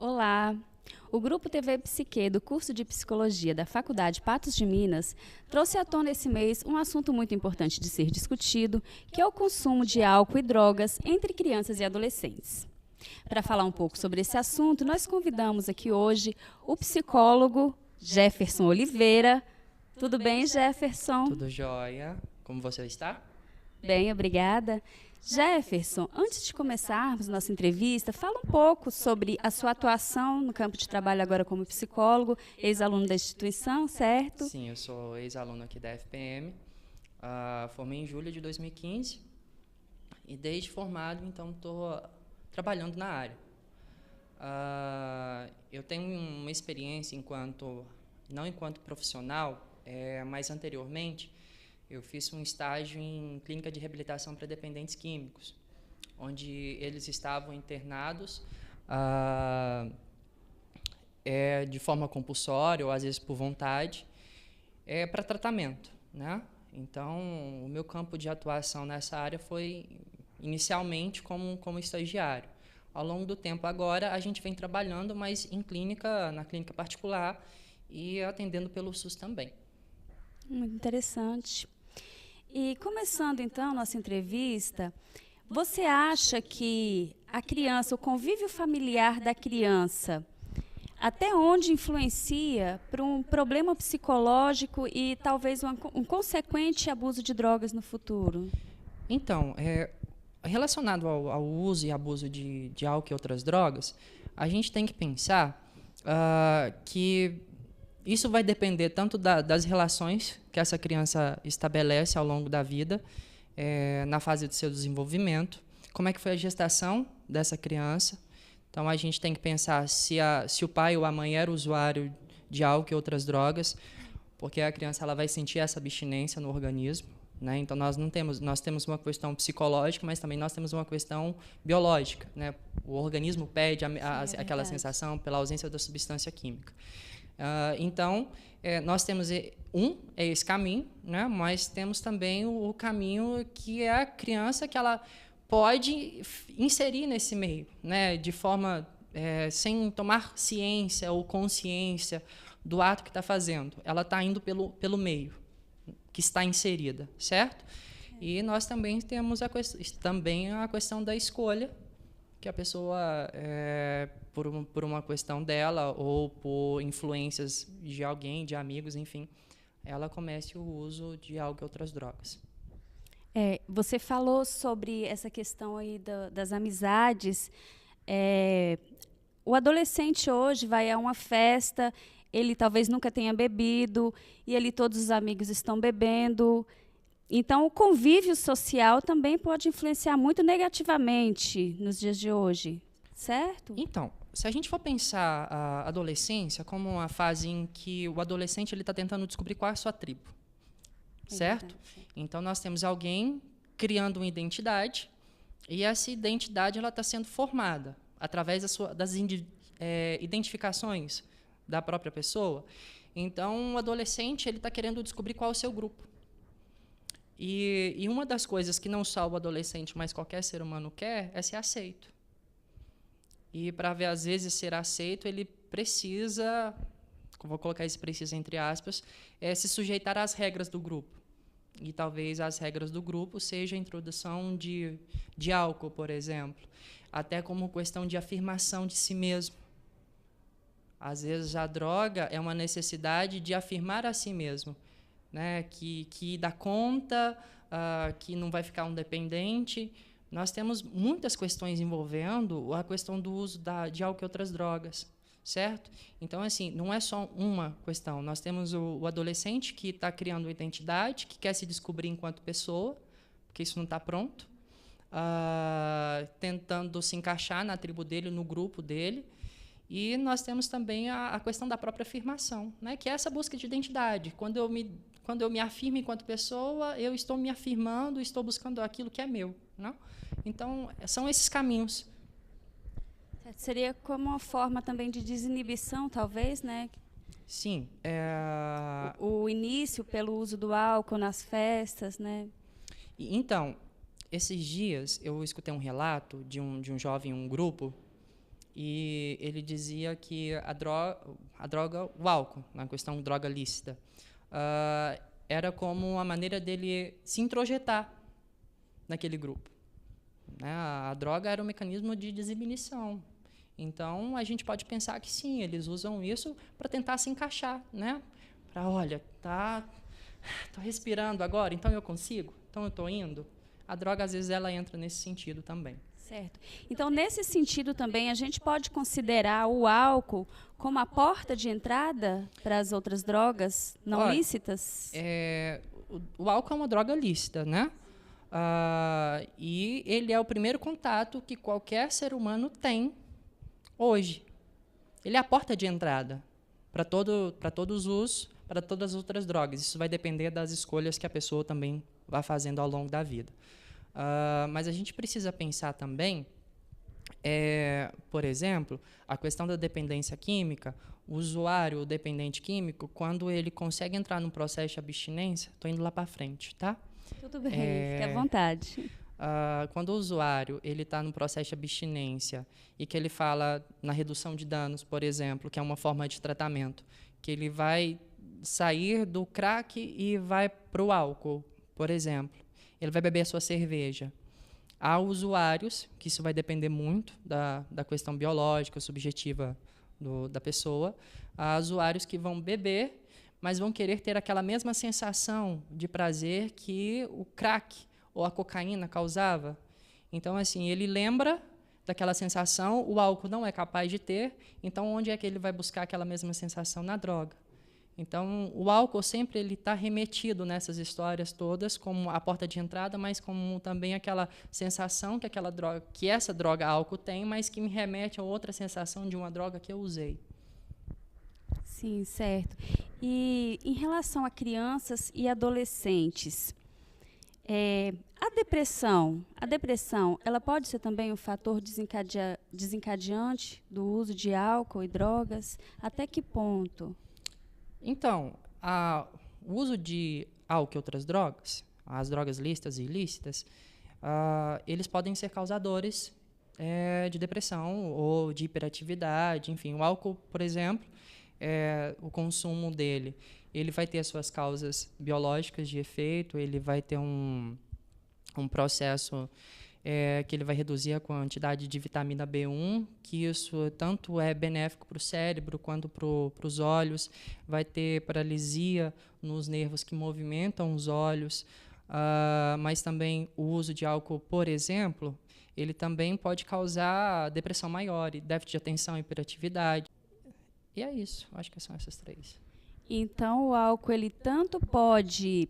Olá! O Grupo TV Psique do curso de Psicologia da Faculdade Patos de Minas trouxe à tona esse mês um assunto muito importante de ser discutido, que é o consumo de álcool e drogas entre crianças e adolescentes. Para falar um pouco sobre esse assunto, nós convidamos aqui hoje o psicólogo Jefferson Oliveira. Tudo bem, Jefferson? Tudo jóia. Como você está? Bem, obrigada. Jefferson, antes de começarmos nossa entrevista, fala um pouco sobre a sua atuação no campo de trabalho agora como psicólogo, ex-aluno da instituição, certo? Sim, eu sou ex-aluno aqui da FPM. Formei em julho de 2015 e desde formado, então, estou trabalhando na área. Eu tenho uma experiência não enquanto profissional, mas anteriormente, eu fiz um estágio em clínica de reabilitação para dependentes químicos, onde eles estavam internados de forma compulsória ou às vezes por vontade, para tratamento, né? Então, o meu campo de atuação nessa área foi inicialmente como estagiário. Ao longo do tempo agora, a gente vem trabalhando, mas na clínica particular e atendendo pelo SUS também. Muito interessante. E começando então nossa entrevista, você acha que a criança, o convívio familiar da criança, até onde influencia para um problema psicológico e talvez um consequente abuso de drogas no futuro? Então, relacionado ao uso e abuso de álcool e outras drogas, a gente tem que pensar que isso vai depender tanto das relações que essa criança estabelece ao longo da vida, na fase do seu desenvolvimento, como é que foi a gestação dessa criança. Então, a gente tem que pensar se o pai ou a mãe era usuário de álcool e outras drogas, porque a criança ela vai sentir essa abstinência no organismo, né? Então, nós temos uma questão psicológica, mas também nós temos uma questão biológica, né? O organismo pede aquela sensação pela ausência da substância química. Então, nós temos esse caminho, né? Mas temos também o caminho que é a criança que ela pode inserir nesse meio, né? De forma sem tomar ciência ou consciência do ato que está fazendo. Ela está indo pelo meio que está inserida, certo? E nós também temos a questão da escolha, que a pessoa, por uma questão dela ou por influências de alguém, de amigos, enfim, ela comece o uso de álcool e outras drogas. Você falou sobre essa questão aí das amizades. O adolescente hoje vai a uma festa, ele talvez nunca tenha bebido, e ali todos os amigos estão bebendo. Então, o convívio social também pode influenciar muito negativamente nos dias de hoje, certo? Então, se a gente for pensar a adolescência como uma fase em que o adolescente está tentando descobrir qual é a sua tribo, certo? Então, nós temos alguém criando uma identidade e essa identidade está sendo formada através das identificações da própria pessoa. Então, o adolescente está querendo descobrir qual é o seu grupo. E uma das coisas que não só o adolescente, mas qualquer ser humano quer é ser aceito. E para às vezes ser aceito, ele precisa, vou colocar esse precisa entre aspas, se sujeitar às regras do grupo. E talvez as regras do grupo seja a introdução de álcool, por exemplo, até como questão de afirmação de si mesmo. Às vezes a droga é uma necessidade de afirmar a si mesmo, né? Que dá conta, que não vai ficar um dependente. Nós temos muitas questões envolvendo a questão do uso de álcool e outras drogas, certo? Então, assim, não é só uma questão. Nós temos o adolescente que está criando uma identidade, que quer se descobrir enquanto pessoa, porque isso não está pronto, tentando se encaixar na tribo dele, no grupo dele. E nós temos também a questão da própria afirmação, né? Que é essa busca de identidade. Quando eu me afirmo enquanto pessoa, eu estou me afirmando, estou buscando aquilo que é meu, não? Então, são esses caminhos. Seria como uma forma também de desinibição, talvez, né? Sim. O início pelo uso do álcool nas festas, né? Então, esses dias, eu escutei um relato de um jovem em um grupo e ele dizia que a droga, o álcool, na questão droga lícita, era como uma maneira dele se introjetar naquele grupo. Né? A droga era um mecanismo de desinibição. Então, a gente pode pensar que sim, eles usam isso para tentar se encaixar, né? Para, olha, tô respirando agora, então eu consigo, então eu estou indo. A droga, às vezes, ela entra nesse sentido também. Certo. Então, nesse sentido também, a gente pode considerar o álcool como a porta de entrada para as outras drogas não lícitas? O álcool é uma droga lícita, né? E ele é o primeiro contato que qualquer ser humano tem hoje. Ele é a porta de entrada para todas as outras drogas. Isso vai depender das escolhas que a pessoa também vai fazendo ao longo da vida. Mas a gente precisa pensar também, por exemplo, a questão da dependência química. O usuário, o dependente químico, quando ele consegue entrar num processo de abstinência, estou indo lá para frente, tá? Tudo bem, fique à vontade. Quando o usuário está no processo de abstinência e que ele fala na redução de danos, por exemplo, que é uma forma de tratamento, que ele vai sair do crack e vai para o álcool, por exemplo. Ele vai beber a sua cerveja. Há usuários, que isso vai depender muito da questão biológica, subjetiva da pessoa, há usuários que vão beber, mas vão querer ter aquela mesma sensação de prazer que o crack ou a cocaína causava. Então, assim, ele lembra daquela sensação, o álcool não é capaz de ter, então onde é que ele vai buscar aquela mesma sensação? Na droga. Então, o álcool sempre ele está remetido nessas histórias todas como a porta de entrada, mas como também aquela sensação que essa droga álcool tem, mas que me remete a outra sensação de uma droga que eu usei. Sim, certo. E em relação a crianças e adolescentes, a depressão, ela pode ser também um fator desencadeante do uso de álcool e drogas? Até que ponto? Então, o uso de álcool e outras drogas, as drogas lícitas e ilícitas, eles podem ser causadores de depressão ou de hiperatividade. Enfim, o álcool, por exemplo, o consumo dele, ele vai ter as suas causas biológicas de efeito, ele vai ter um processo que ele vai reduzir a quantidade de vitamina B1, que isso tanto é benéfico para o cérebro quanto para os olhos, vai ter paralisia nos nervos que movimentam os olhos, mas também o uso de álcool, por exemplo, ele também pode causar depressão maior, déficit de atenção, hiperatividade. E é isso, acho que são essas três. Então, o álcool ele tanto pode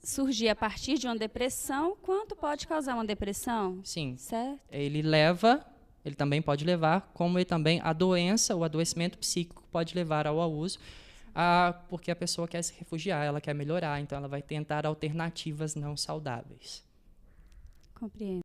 surgir a partir de uma depressão, quanto pode causar uma depressão? Sim. Certo? Ele também pode levar, como ele também a doença, o adoecimento psíquico pode levar ao uso, porque a pessoa quer se refugiar, ela quer melhorar, então ela vai tentar alternativas não saudáveis. Compreendo.